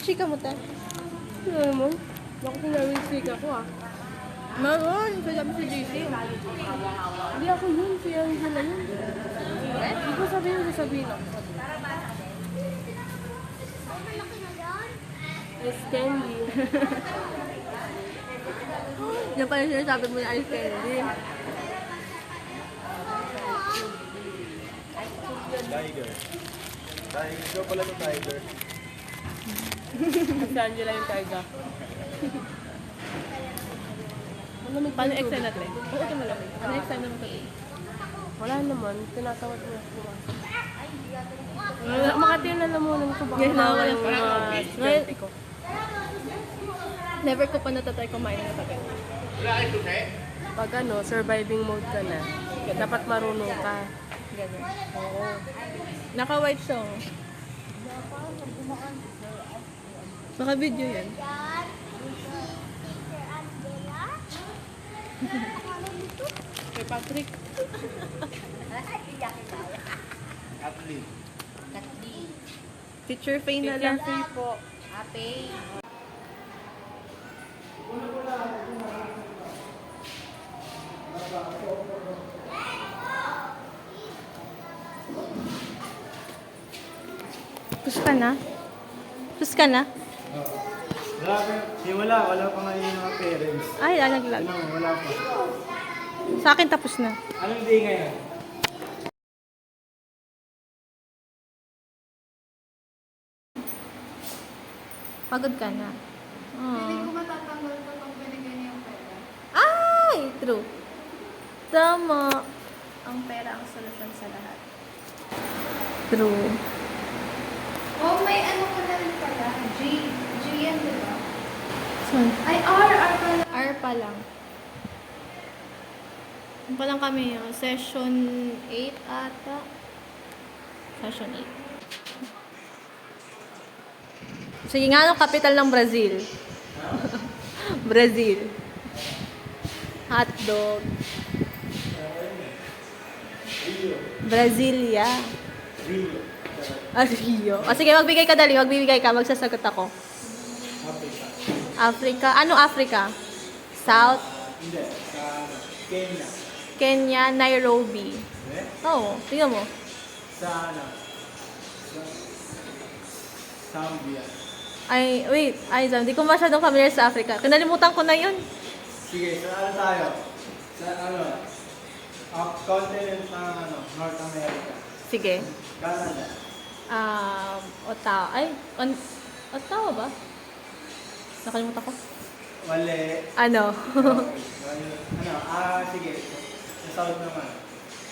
chika mo, te? Ano naman? Bakit sinawin chika ko, ah? Meron! Sabi si JC. Hindi ako yun. Si Angela yun. Hindi ko sasabihin ako. Ice candy. Yan pala sinasabi mo na ice candy. Tiger. Ikaw pala ng tiger. Si Angela yung tiger. Paano extend natin? Oo, ito malamig. Paano extend naman ito? Wala naman. Tinatawad mo ako. Makati na naman ko baka naman yung swerte ko. Never ko pa natatry kumain ng tagal. Pag ano, surviving mode ka na, dapat marunong ka. Ganun. Oo. Naka-white siya. Oh. Naka-video yan. Kay Patrick. Kathleen. Teacher Faye na lang. Free po. Push ka na? Push ka na? Grabe. Wala pa nga yung mga parents. Ay, naglag. Ano, wala pa. Sa akin tapos na. Anong day ngayon? Pagod ka na. Hindi ko matatanggal ko pag binigay niya yung pera. Ay! True. Tama. Ang pera ang solusyon sa lahat. True. Oh, may ano ko na rin pala. G yan, di ba? Saan? Ay, R pala. R pa lang. Ano pa lang kami? Session 8 ata. Session 8. Sige nga, anong capital ng Brazil? Brazil. Hotdog. Brasilia. Rio. Rio. O sige, magbigay ka dali. Magbibigay ka. Magsasagot ako. Africa. Africa. Ano Africa? South? Hindi. Sa Kenya. Kenya, Nairobi. Eh? Oo, tingnan mo. Sa ano? Zambia. Ay, wait. Ay, hindi ko masyadong familiar sa Africa. Kinalimutan ko na yun. Sige, sa ano tayo? Sa ano? Continent ng ano, North America. Sige. Canada. Ottawa. Ay, Ottawa ba? Nakalimutan ko. Mali. Ano? Sige. Sa South naman.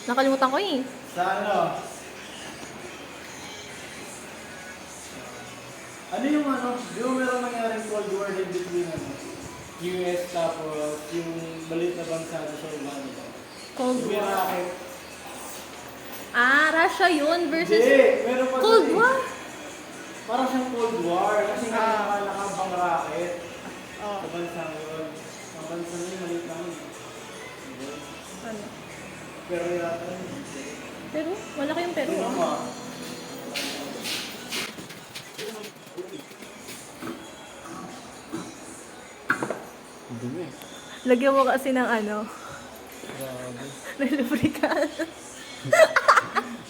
Nakalimutan ko eh. Sa ano? Ano yung ano? Di ba meron nangyaring Cold War in between ano? US tapos yung balit na bansa sa Iran. Cold Yung War. rocket. Russia yun versus Hindi! Meron pa Cold doon eh. War. Parang siyang Cold War kasi nga nakabang rocket. Sa bansa yun. Ang bansa yun, maliit lang yun. Ano? Pero yata Peru? Wala kayong Peru. Ano Ah. ba? Dumi. Lagyan mo kasi ng ano, Grabe. ng lubricant.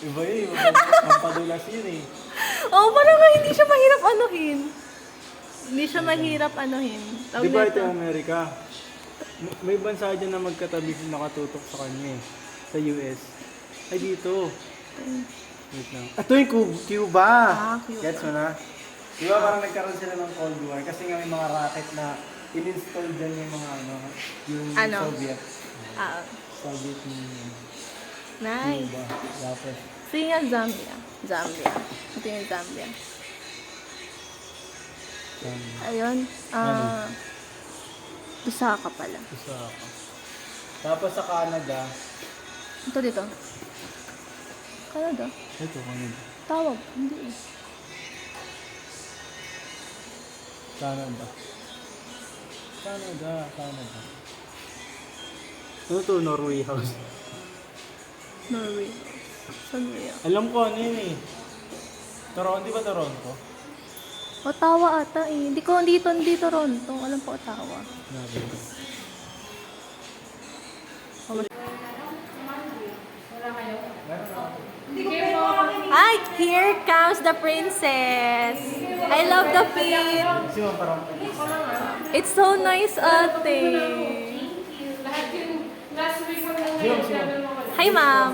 Iba yun, pampadulas yun eh. Oh, parang nga hindi siya mahirap anuhin. Hindi siya mahirap anuhin. Tawag Di ba nito. ito Amerika? May bansa dyan na magkatabi nakatutok sa kanya eh. Sa US. Ay dito. Wait lang. Ito yung Cuba. Cuba. Gets mo na? Di ba parang nagkaroon sila ng Cold War kasi nga may mga rocket na in-install dyan yung mga ano, yung Ano? Soviet. Ah, Soviet Union. nice. Cuba. Dapat. Sige nga, Zambia. Zambia. Ito yung Zambia. Ayun. Lusaka pala. Isa ako. Tapos sa Canada. Ito dito. Canada? Ito, Canada. Tawag. Hindi eh. Canada. Canada. Ano to? Norway House. Norway. Saan ba yan? Alam ko ano yun eh. Toronto, di ba Toronto? Ottawa ata eh. Hindi ko, hindi Toronto. Alam ko Ottawa. Ay, here comes the princess. I love the pin. Si Ma'am parang It's so nice, ate. Lahat yung last week ko nang Hi, ma'am.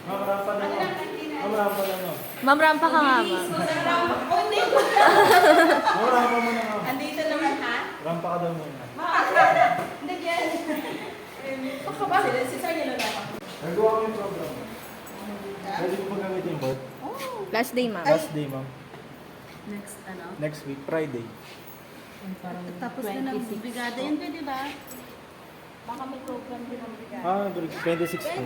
Ma'am, rampa na mo. Ma'am, rampa na mo. Ma'am, rampa ka nga, ma'am. Ma'am, rampa mo na ma'am. Andito naman ha? Rampa ka daw muna. Hindi yan. Baka ba? Si Sir niya na dapat. Nagawa ko yung program. Pwede ko paggamit yung board? Last day, ma'am. Last day, ma'am. Next, ano? Next week, Friday. Parang Tapos na ng brigada yun, di ba? Baka may program din ng brigada. Ah, 26 po.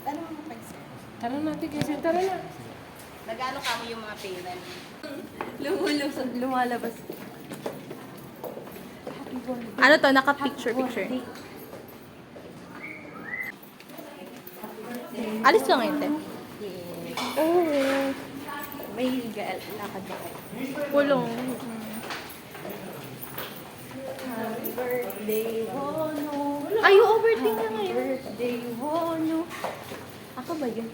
Ano ang pag-sir? Tara natin kasi, tara na. Nag-ano kami yung mga parents? Lumalabas. Ano to? Naka-picture. Alis ka ngayon, te? Oo. May lakad ba kayo? Pulong. Birthday, Hono. Ay, yung overthink na ngayon. Birthday, Hono. Ako ba yun?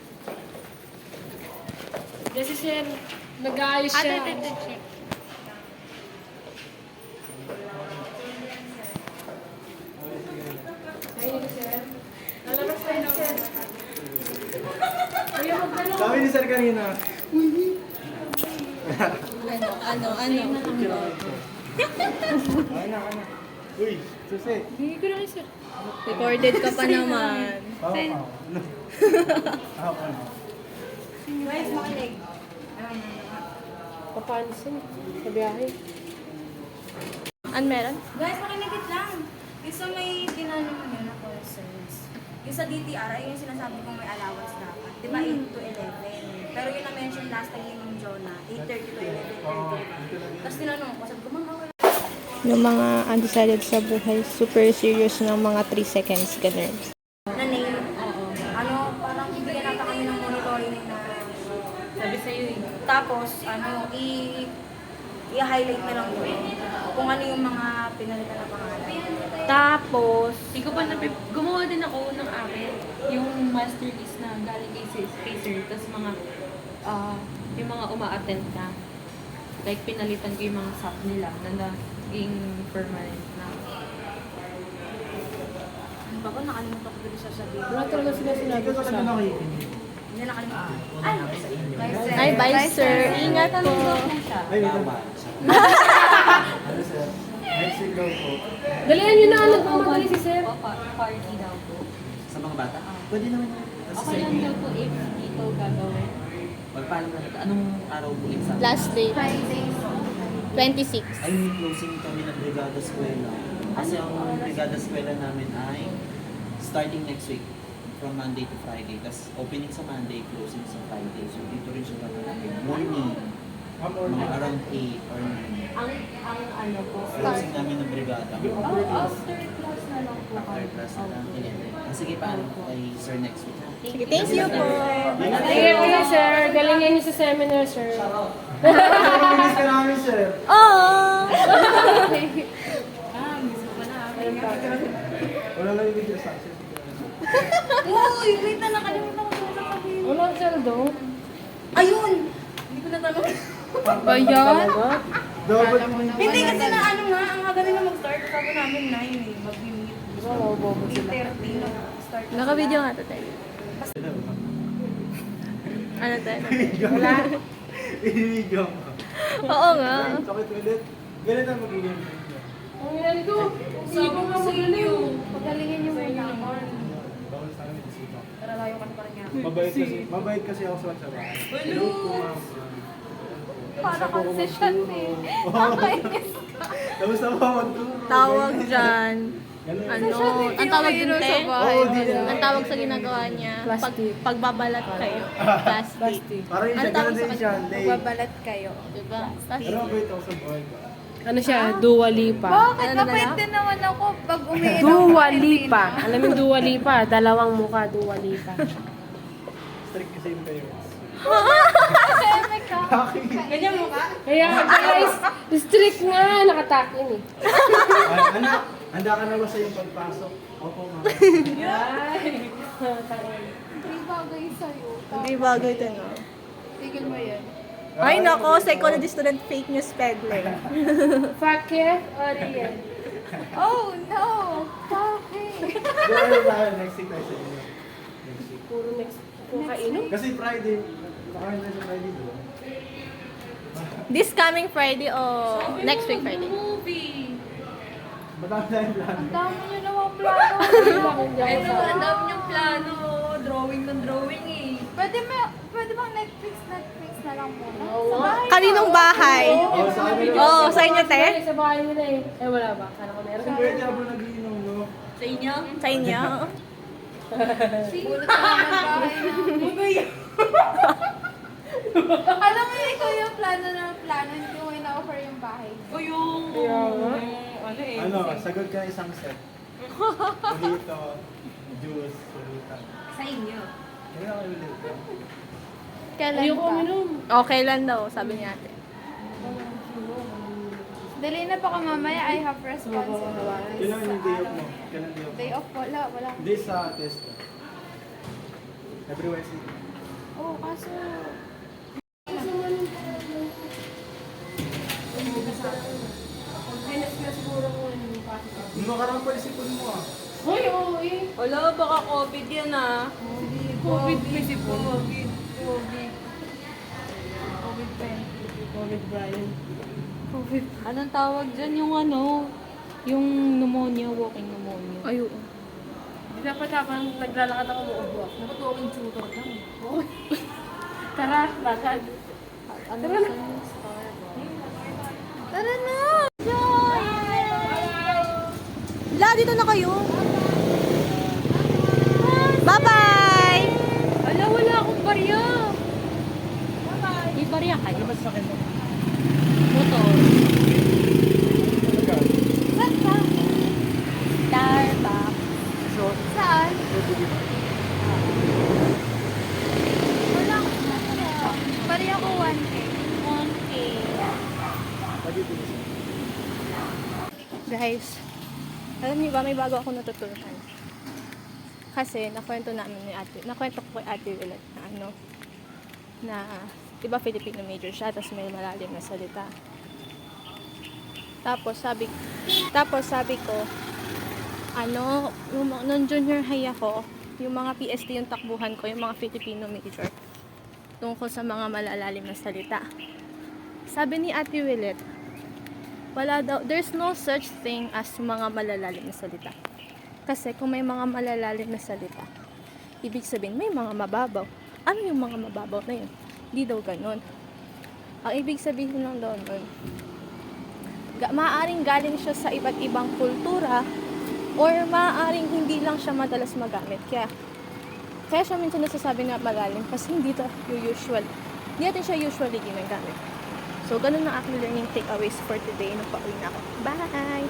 Kasi sir, nag-aayos siya. check. Ayun, sir. Lalabas tayo ng sir. Kuya, magdalo. Sabi ni Sir kanina. Ano? Ana. Uy, susi. Hindi ko na kay sir. Recorded ka pa naman. Pawa ka. Pawa ka. Guys, makinig. Papansin. Sa biyahe. Ano meron? Guys, makinigit lang. Yung sa may tinanong nyo na courses, yung sa DTR, ay yung sinasabi kong may allowance dapat. Di ba 8 to 11? Pero yung na-mention last time ni Ma'am Jonah, 8:30 to 11:30. Tapos tinanong ko, sabi ko, Ma'am, okay lang. Yung mga undecided sa buhay, super serious ng mga 3 seconds, ganun. Na name, ano, parang bibigyan natin kami ng monitoring na sabi sa'yo eh. tapos, i-highlight na lang po kung ano yung mga pinalitan na pangalan. Tapos, Hindi ko pa gumawa din ako ng akin. Yung masterpiece na galing kay Sir. Tapos yung mga uma-attend na. Like, pinalitan ko yung mga sub nila na naging permanent na. ano ba ko, nakalimutan ko din sasabihin. Wala talaga sila sinabi ko sa akin. Hindi nakalimutan. Ay, bye, sir. Ingat po. Ay, wait lang. Ano, sir? Next week daw po. Dalihan nyo na, nagmamadali si sir. Party daw po. Sa mga bata? Pwede naman yun. Kasi Okay lang daw po if dito gagawin. Magpaano na ito? Anong araw po exam? Last day. 26. Ay, may closing kami ng Brigada Eskwela. Kasi ang Brigada Eskwela namin ay starting next week from Monday to Friday. Tapos opening sa Monday, closing sa Friday. So dito rin siya namin. Morning, mga around 8 or 9. Ang ano po. Closing namin ng Brigada. After class na lang po. After class na lang. 11. Sige, paano kay Sir next week? Sige, thank you po. Sige po na sir, galingin nyo sa seminar sir. Miss ka namin, sir. Oh! Wala lang yung video sa akin. Uy, wait na, nakalimutan ko sa sasabihin. Wala sir do. Ayun! Hindi ko natanong. Ba yan? Dapat mo Hindi kasi na ano nga, ang aga na mag-start. Sabi namin 9 eh, mag-meet. Oo, bobo sila. 8:30 na start. Naka-video nga to tayo. Ano tayo? Wala. Video mo. Oo nga. Sakit ulit. Ganun ang magiging video. Ang ilan ko, sabi mo sa inyo. Pagalingin niyo muna. Bawal sa amin dito. Para layo ka na parang yan. Mabait kasi ako sa bahay. Hello po, ma'am. Para concession eh. Tapos na mawag ko. Tawag dyan. Ganun. Ano? Ang tawag din, te? Oo, di na. Ang tawag sa ginagawa niya, pagbabalat kayo. Plastic. Parang yung Ano siya, tawag ganun sa din siya. Day. Babalat kayo. Diba? Pero mabait ako sa buhay ko. Ano siya, Dua Lipa. Bakit? Ano na Mabait lang? din naman ako pag umiinom. Dua Lipa. Alam mo yung Dua Lipa? Dalawang mukha, Dua Lipa. Strict kasi yung parents. Ganyan mo ka? Kaya guys, strict nga, nakatakin eh. Anak, handa ka na ba sa iyong pagpasok? Opo, mama. Hindi bagay sa'yo. Hindi bagay din, no? Tigil mo yan. Ay, nako, psychology student, fake news peddler. Fake or real? Oh, no! Bakit? Doon tayo, next week tayo sa inyo. Next week. Puro next, puro kainom. Kasi Friday, kakain tayo sa Friday doon. This coming Friday o next week Friday? Movie. Madami tayong plano. Ang dami nyo naman plano. Ito, ang dami niyang plano. Drawing ng drawing eh. Pwede bang Netflix na lang muna? Oo. Sa bahay Kaninong bahay? Oo, sa amin. Oo, sa inyo, te? Sa bahay nila eh. Eh, wala ba? Sana ko meron. Kasi pwede ako nagiinom, no? Sa inyo? Sa inyo? Bulot na naman bahay namin. Alam mo, ikaw yung plano, hindi mo ina-offer yung bahay. O yung... Kaya nga. Ano eh. Ano, sagot ka isang set. Mojito, juice, pulutan. Sa inyo. Hindi ako nilito. Kailan Ayoko pa? uminom. Okay lang daw, sabi ni ate. Dali na baka mamaya I have responsibilities. Kailan yung day off mo? Kailan day off? Day off, wala. Hindi sa test. Every Wednesday. Oh, kaso... Nung nakarang pa isipon mo ah. Uy, oo eh. Wala, baka COVID yan ah. COVID may sipon. COVID. COVID Brian. Anong tawag dyan? Yung ano? Yung pneumonia, walking pneumonia. Ayun. Di dapat habang naglalakad ako muubo ako. Natutuwing tutor lang. Tara, lakad. Tara na. Tara na! Joy! La, dito na kayo. Bye-bye! Ala, wala akong barya. May barya kayo? Ano ba sa akin mo? Motor. Saan ka? Starbucks. Saan? Wala akong pari ako 1K. 1K. Guys, alam niyo ba, may bago ako natutunan. Kasi nakwento ko kay Ate Willet na ano, na, diba Filipino major siya, tapos may malalim na salita. Tapos sabi ko, ano, nung junior high ako, yung mga PSD yung takbuhan ko, yung mga Filipino major, tungkol sa mga malalalim na salita. Sabi ni Ate Willet, wala daw, there's no such thing as mga malalalim na salita. Kasi kung may mga malalalim na salita, ibig sabihin may mga mababaw. Ano yung mga mababaw na yun? Hindi daw ganun. Ang ibig sabihin lang daw nun, maaaring galing siya sa iba't ibang kultura or maaaring hindi lang siya madalas magamit. Kaya siya minsan nasasabi na malalim kasi hindi natin siya usually ginagamit. So, ganun ang aking learning takeaways for today. Nagpa-uwi na ako. Bye!